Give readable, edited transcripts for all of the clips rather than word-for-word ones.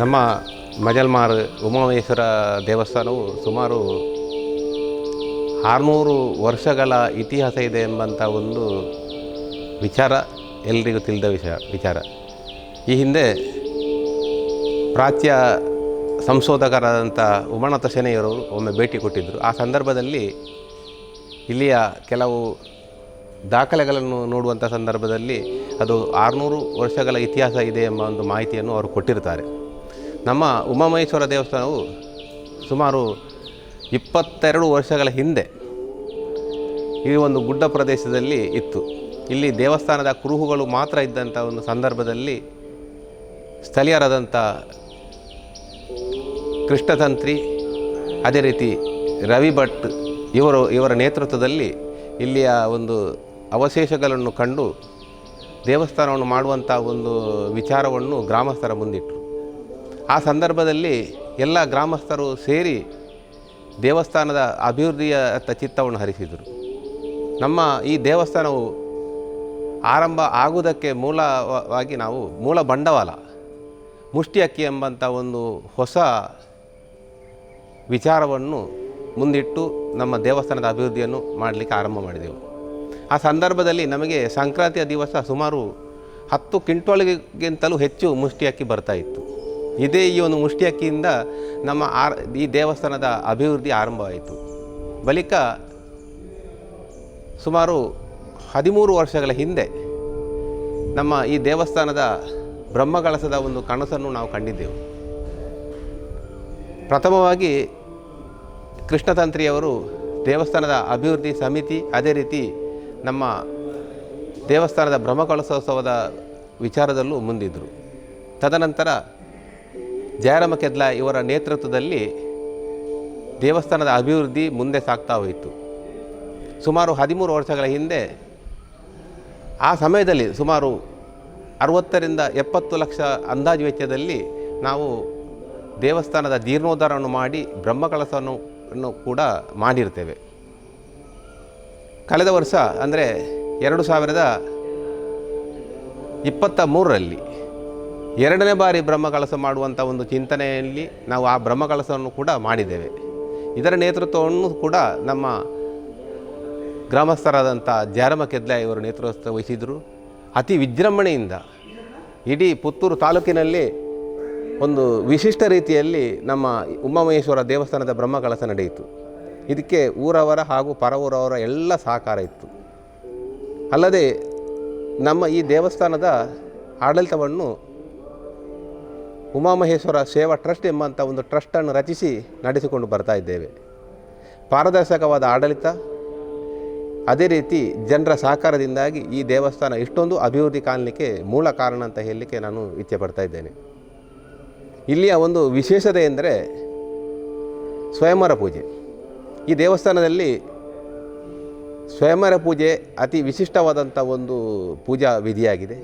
ನಮ್ಮ ಮಜಲ್ಮಾರ್ ಉಮಾಮಹೇಶ್ವರ ದೇವಸ್ಥಾನವು ಸುಮಾರು 600 ವರ್ಷಗಳ ಇತಿಹಾಸ ಇದೆ ಎಂಬಂಥ ಒಂದು ವಿಚಾರ ಎಲ್ರಿಗೂ ತಿಳಿದ ವಿಚಾರ. ಈ ಹಿಂದೆ ಪ್ರಾಚ್ಯ ಸಂಶೋಧಕರಾದಂಥ ಉಮಾನಾಥ ಶೆಣೈಯವರು ಒಮ್ಮೆ ಭೇಟಿ ಕೊಟ್ಟಿದ್ದರು. ಆ ಸಂದರ್ಭದಲ್ಲಿ ಇಲ್ಲಿಯ ಕೆಲವು ದಾಖಲೆಗಳನ್ನು ನೋಡುವಂಥ ಸಂದರ್ಭದಲ್ಲಿ ಅದು 600 ವರ್ಷಗಳ ಇತಿಹಾಸ ಇದೆ ಎಂಬ ಒಂದು ಮಾಹಿತಿಯನ್ನು ಅವರು ಕೊಟ್ಟಿರ್ತಾರೆ. ನಮ್ಮ ಉಮಾಮಹೇಶ್ವರ ದೇವಸ್ಥಾನವು ಸುಮಾರು 22 ವರ್ಷಗಳ ಹಿಂದೆ ಈ ಒಂದು ಗುಡ್ಡ ಪ್ರದೇಶದಲ್ಲಿ ಇತ್ತು. ಇಲ್ಲಿ ದೇವಸ್ಥಾನದ ಕುರುಹುಗಳು ಮಾತ್ರ ಇದ್ದಂಥ ಒಂದು ಸಂದರ್ಭದಲ್ಲಿ ಸ್ಥಳೀಯರಾದಂಥ ಕೃಷ್ಣತಂತ್ರಿ, ಅದೇ ರೀತಿ ರವಿ ಭಟ್ ಇವರ ನೇತೃತ್ವದಲ್ಲಿ ಇಲ್ಲಿಯ ಒಂದು ಅವಶೇಷಗಳನ್ನು ಕಂಡು ದೇವಸ್ಥಾನವನ್ನು ಮಾಡುವಂಥ ಒಂದು ವಿಚಾರವನ್ನು ಗ್ರಾಮಸ್ಥರ ಮುಂದಿಟ್ಟರು. ಆ ಸಂದರ್ಭದಲ್ಲಿ ಎಲ್ಲ ಗ್ರಾಮಸ್ಥರು ಸೇರಿ ದೇವಸ್ಥಾನದ ಅಭಿವೃದ್ಧಿಯ ಚಿತ್ತವನ್ನು ಹರಿಸಿದರು. ನಮ್ಮ ಈ ದೇವಸ್ಥಾನವು ಆರಂಭ ಆಗುವುದಕ್ಕೆ ಮೂಲವಾಗಿ ನಾವು ಮೂಲ ಬಂಡವಾಳ ಮುಷ್ಟಿ ಅಕ್ಕಿ ಎಂಬಂಥ ಒಂದು ಹೊಸ ವಿಚಾರವನ್ನು ಮುಂದಿಟ್ಟು ನಮ್ಮ ದೇವಸ್ಥಾನದ ಅಭಿವೃದ್ಧಿಯನ್ನು ಮಾಡಲಿಕ್ಕೆ ಆರಂಭ ಮಾಡಿದೆವು. ಆ ಸಂದರ್ಭದಲ್ಲಿ ನಮಗೆ ಸಂಕ್ರಾಂತಿಯ ದಿವಸ ಸುಮಾರು 10 ಕ್ವಿಂಟಾಲ್ಗಿಂತಲೂ ಹೆಚ್ಚು ಮುಷ್ಟಿ ಅಕ್ಕಿ ಬರ್ತಾಯಿತ್ತು. ಇದೇ ಈ ಒಂದು ಮುಷ್ಟಿ ಅಕ್ಕಿಯಿಂದ ನಮ್ಮ ಈ ದೇವಸ್ಥಾನದ ಅಭಿವೃದ್ಧಿ ಆರಂಭವಾಯಿತು. ಬಳಿಕ ಸುಮಾರು 13 ವರ್ಷಗಳ ಹಿಂದೆ ನಮ್ಮ ಈ ದೇವಸ್ಥಾನದ ಬ್ರಹ್ಮಕಲಶದ ಒಂದು ಕನಸನ್ನು ನಾವು ಕಂಡಿದ್ದೆವು. ಪ್ರಥಮವಾಗಿ ಕೃಷ್ಣತಂತ್ರಿಯವರು ದೇವಸ್ಥಾನದ ಅಭಿವೃದ್ಧಿ ಸಮಿತಿ, ಅದೇ ರೀತಿ ನಮ್ಮ ದೇವಸ್ಥಾನದ ಬ್ರಹ್ಮಕಲಶೋತ್ಸವದ ವಿಚಾರದಲ್ಲೂ ಮುಂದಿದ್ದರು. ತದನಂತರ ಜಯರಾಮ ಕೆದ್ಲ ಇವರ ನೇತೃತ್ವದಲ್ಲಿ ದೇವಸ್ಥಾನದ ಅಭಿವೃದ್ಧಿ ಮುಂದೆ ಸಾಗ್ತಾ ಹೋಯಿತು. ಸುಮಾರು 13 ವರ್ಷಗಳ ಹಿಂದೆ ಆ ಸಮಯದಲ್ಲಿ ಸುಮಾರು 60ರಿಂದ 70 ಲಕ್ಷ ಅಂದಾಜು ವೆಚ್ಚದಲ್ಲಿ ನಾವು ದೇವಸ್ಥಾನದ ಜೀರ್ಣೋದ್ಧಾರವನ್ನು ಮಾಡಿ ಬ್ರಹ್ಮಕಲಶವನ್ನು ಕೂಡ ಮಾಡಿರ್ತೇವೆ. ಕಳೆದ ವರ್ಷ ಅಂದರೆ 2023ರಲ್ಲಿ 2ನೇ ಬಾರಿ ಬ್ರಹ್ಮಕಲಶ ಮಾಡುವಂಥ ಒಂದು ಚಿಂತನೆಯಲ್ಲಿ ನಾವು ಆ ಬ್ರಹ್ಮಕಲಶವನ್ನು ಕೂಡ ಮಾಡಿದ್ದೇವೆ. ಇದರ ನೇತೃತ್ವವನ್ನು ಕೂಡ ನಮ್ಮ ಗ್ರಾಮಸ್ಥರಾದಂಥ ಜಯರಾಮ ಕೆದ್ಲ ಇವರು ನೇತೃತ್ವ ವಹಿಸಿದರು. ಅತಿ ವಿಜೃಂಭಣೆಯಿಂದ ಇಡೀ ಪುತ್ತೂರು ತಾಲೂಕಿನಲ್ಲಿ ಒಂದು ವಿಶಿಷ್ಟ ರೀತಿಯಲ್ಲಿ ನಮ್ಮ ಉಮಾಮಹೇಶ್ವರ ದೇವಸ್ಥಾನದ ಬ್ರಹ್ಮಕಲಶ ನಡೆಯಿತು. ಇದಕ್ಕೆ ಊರವರ ಹಾಗೂ ಪರವೂರವರ ಎಲ್ಲ ಸಹಕಾರ ಇತ್ತು. ಅಲ್ಲದೆ ನಮ್ಮ ಈ ದೇವಸ್ಥಾನದ ಆಡಳಿತವನ್ನು ಉಮಾಮಹೇಶ್ವರ ಸೇವಾ ಟ್ರಸ್ಟ್ ಎಂಬಂಥ ಒಂದು ಟ್ರಸ್ಟನ್ನು ರಚಿಸಿ ನಡೆಸಿಕೊಂಡು ಬರ್ತಾ ಇದ್ದೇವೆ. ಪಾರದರ್ಶಕವಾದ ಆಡಳಿತ, ಅದೇ ರೀತಿ ಜನರ ಸಹಕಾರದಿಂದಾಗಿ ಈ ದೇವಸ್ಥಾನ ಇಷ್ಟೊಂದು ಅಭಿವೃದ್ಧಿ ಕಾಣಲಿಕ್ಕೆ ಮೂಲ ಕಾರಣ ಅಂತ ಹೇಳಲಿಕ್ಕೆ ನಾನು ಇಚ್ಛೆ ಪಡ್ತಾ ಇದ್ದೇನೆ. ಇಲ್ಲಿಯ ಒಂದು ವಿಶೇಷತೆ ಎಂದರೆ ಸ್ವಯಂವರ ಪೂಜೆ. ಈ ದೇವಸ್ಥಾನದಲ್ಲಿ ಸ್ವಯಂವರ ಪೂಜೆ ಅತಿ ವಿಶಿಷ್ಟವಾದಂಥ ಒಂದು ಪೂಜಾ ವಿಧಿಯಾಗಿದೆ.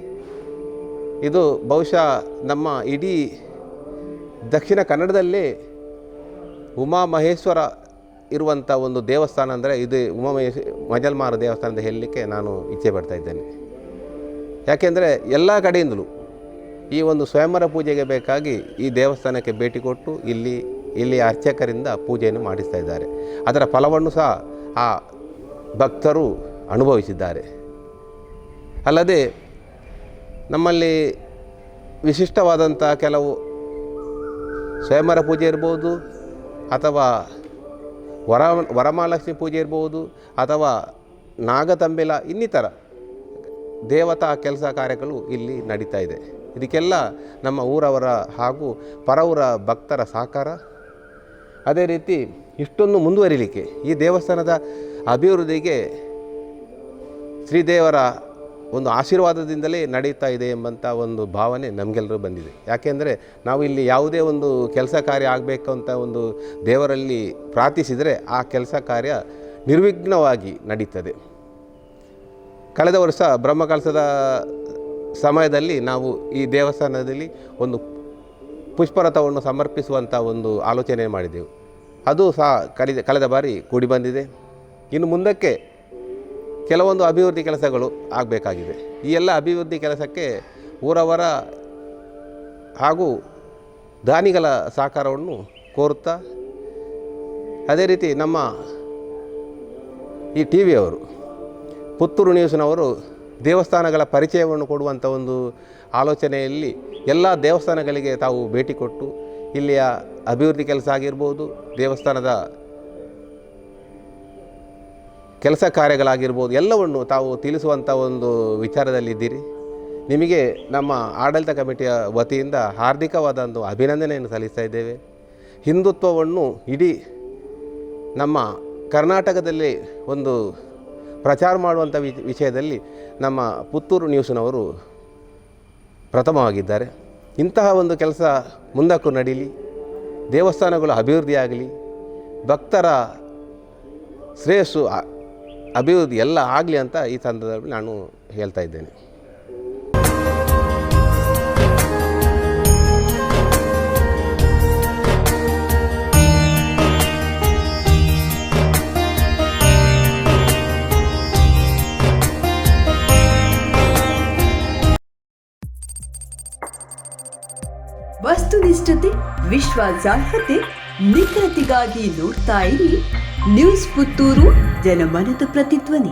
ಇದು ಬಹುಶಃ ನಮ್ಮ ಇಡೀ ದಕ್ಷಿಣ ಕನ್ನಡದಲ್ಲಿ ಉಮಾಮಹೇಶ್ವರ ಇರುವಂಥ ಒಂದು ದೇವಸ್ಥಾನ ಅಂದರೆ ಇದು ಮಜಲ್ಮಾರ್ ದೇವಸ್ಥಾನ ಅಂತ ಹೇಳಲಿಕ್ಕೆ ನಾನು ಇಚ್ಛೆ ಪಡ್ತಾ ಇದ್ದೇನೆ. ಯಾಕೆಂದರೆ ಎಲ್ಲ ಕಡೆಯಿಂದಲೂ ಈ ಒಂದು ಸ್ವಯಂವರ ಪೂಜೆಗೆ ಬೇಕಾಗಿ ಈ ದೇವಸ್ಥಾನಕ್ಕೆ ಭೇಟಿ ಕೊಟ್ಟು ಇಲ್ಲಿ ಅರ್ಚಕರಿಂದ ಪೂಜೆಯನ್ನು ಮಾಡಿಸ್ತಾ ಇದ್ದಾರೆ. ಅದರ ಫಲವನ್ನು ಸಹ ಆ ಭಕ್ತರು ಅನುಭವಿಸಿದ್ದಾರೆ. ಅಲ್ಲದೆ ನಮ್ಮಲ್ಲಿ ವಿಶಿಷ್ಟವಾದಂಥ ಕೆಲವು ಸ್ವಯಂವರ ಪೂಜೆ ಇರ್ಬೋದು, ಅಥವಾ ವರಮಹಾಲಕ್ಷ್ಮಿ ಪೂಜೆ ಇರ್ಬೋದು, ಅಥವಾ ನಾಗತಂಬೆಲ ಇನ್ನಿತರ ದೇವತಾ ಕೆಲಸ ಕಾರ್ಯಗಳು ಇಲ್ಲಿ ನಡೀತಾ ಇದೆ. ಇದಕ್ಕೆಲ್ಲ ನಮ್ಮ ಊರವರ ಹಾಗೂ ಪರವೂರ ಭಕ್ತರ ಸಹಕಾರ, ಅದೇ ರೀತಿ ಇಷ್ಟೊಂದು ಮುಂದುವರಿಲಿಕ್ಕೆ ಈ ದೇವಸ್ಥಾನದ ಅಭಿವೃದ್ಧಿಗೆ ಶ್ರೀದೇವರ ಒಂದು ಆಶೀರ್ವಾದದಿಂದಲೇ ನಡೀತಾ ಇದೆ ಎಂಬಂಥ ಒಂದು ಭಾವನೆ ನಮಗೆಲ್ಲರೂ ಬಂದಿದೆ. ಯಾಕೆಂದರೆ ನಾವು ಇಲ್ಲಿ ಯಾವುದೇ ಒಂದು ಕೆಲಸ ಕಾರ್ಯ ಆಗಬೇಕು ಅಂತ ಒಂದು ದೇವರಲ್ಲಿ ಪ್ರಾರ್ಥಿಸಿದರೆ ಆ ಕೆಲಸ ಕಾರ್ಯ ನಿರ್ವಿಘ್ನವಾಗಿ ನಡೀತದೆ. ಕಳೆದ ವರ್ಷ ಬ್ರಹ್ಮಕಲಶದ ಸಮಯದಲ್ಲಿ ನಾವು ಈ ದೇವಸ್ಥಾನದಲ್ಲಿ ಒಂದು ಪುಷ್ಪರಥವನ್ನು ಸಮರ್ಪಿಸುವಂಥ ಒಂದು ಆಲೋಚನೆ ಮಾಡಿದೆವು. ಅದು ಸಹ ಕಳೆದ ಬಾರಿ ಕೂಡಿ ಬಂದಿದೆ. ಇನ್ನು ಮುಂದಕ್ಕೆ ಕೆಲವೊಂದು ಅಭಿವೃದ್ಧಿ ಕೆಲಸಗಳು ಆಗಬೇಕಾಗಿದೆ. ಈ ಎಲ್ಲ ಅಭಿವೃದ್ಧಿ ಕೆಲಸಕ್ಕೆ ಊರವರ ಹಾಗೂ ದಾನಿಗಳ ಸಹಕಾರವನ್ನು ಕೋರುತ್ತಾ, ಅದೇ ರೀತಿ ನಮ್ಮ ಈ ಟಿ ವಿಯವರು ಪುತ್ತೂರು ನ್ಯೂಸ್ನವರು ದೇವಸ್ಥಾನಗಳ ಪರಿಚಯವನ್ನು ಕೊಡುವಂಥ ಒಂದು ಆಲೋಚನೆಯಲ್ಲಿ ಎಲ್ಲ ದೇವಸ್ಥಾನಗಳಿಗೆ ತಾವು ಭೇಟಿ ಕೊಟ್ಟು ಇಲ್ಲಿಯ ಅಭಿವೃದ್ಧಿ ಕೆಲಸ ಆಗಿರ್ಬೋದು, ದೇವಸ್ಥಾನದ ಕೆಲಸ ಕಾರ್ಯಗಳಾಗಿರ್ಬೋದು ಎಲ್ಲವನ್ನು ತಾವು ತಿಳಿಸುವಂಥ ಒಂದು ವಿಚಾರದಲ್ಲಿದ್ದೀರಿ. ನಿಮಗೆ ನಮ್ಮ ಆಡಳಿತ ಕಮಿಟಿಯ ವತಿಯಿಂದ ಹಾರ್ದಿಕವಾದ ಒಂದು ಅಭಿನಂದನೆಯನ್ನು ಸಲ್ಲಿಸ್ತಾ ಇದ್ದೇವೆ. ಹಿಂದುತ್ವವನ್ನು ಇಡೀ ನಮ್ಮ ಕರ್ನಾಟಕದಲ್ಲಿ ಒಂದು ಪ್ರಚಾರ ಮಾಡುವಂಥ ವಿಷಯದಲ್ಲಿ ನಮ್ಮ ಪುತ್ತೂರು ನ್ಯೂಸ್ನವರು ಪ್ರಥಮವಾಗಿದ್ದಾರೆ. ಇಂತಹ ಒಂದು ಕೆಲಸ ಮುಂದಕ್ಕೂ ನಡೀಲಿ, ದೇವಸ್ಥಾನಗಳು ಅಭಿವೃದ್ಧಿಯಾಗಲಿ, ಭಕ್ತರ ಶ್ರೇಯಸ್ಸು ಅಭಿವೃದ್ಧಿ ಎಲ್ಲ ಆಗಲಿ ಅಂತ ಈ ಸಂದರ್ಭದಲ್ಲಿ ನಾನು ಹೇಳ್ತಾ ಇದ್ದೇನೆ. ವಸ್ತುನಿಷ್ಠತೆ, ವಿಶ್ವಾಸಾರ್ಹತೆ, ನಿಖರತೆಗಾಗಿ ನೋಡ್ತಾ ಇರಿ ನ್ಯೂಸ್ ಪುತ್ತೂರು, ಜನಮನದ ಪ್ರತಿಧ್ವನಿ.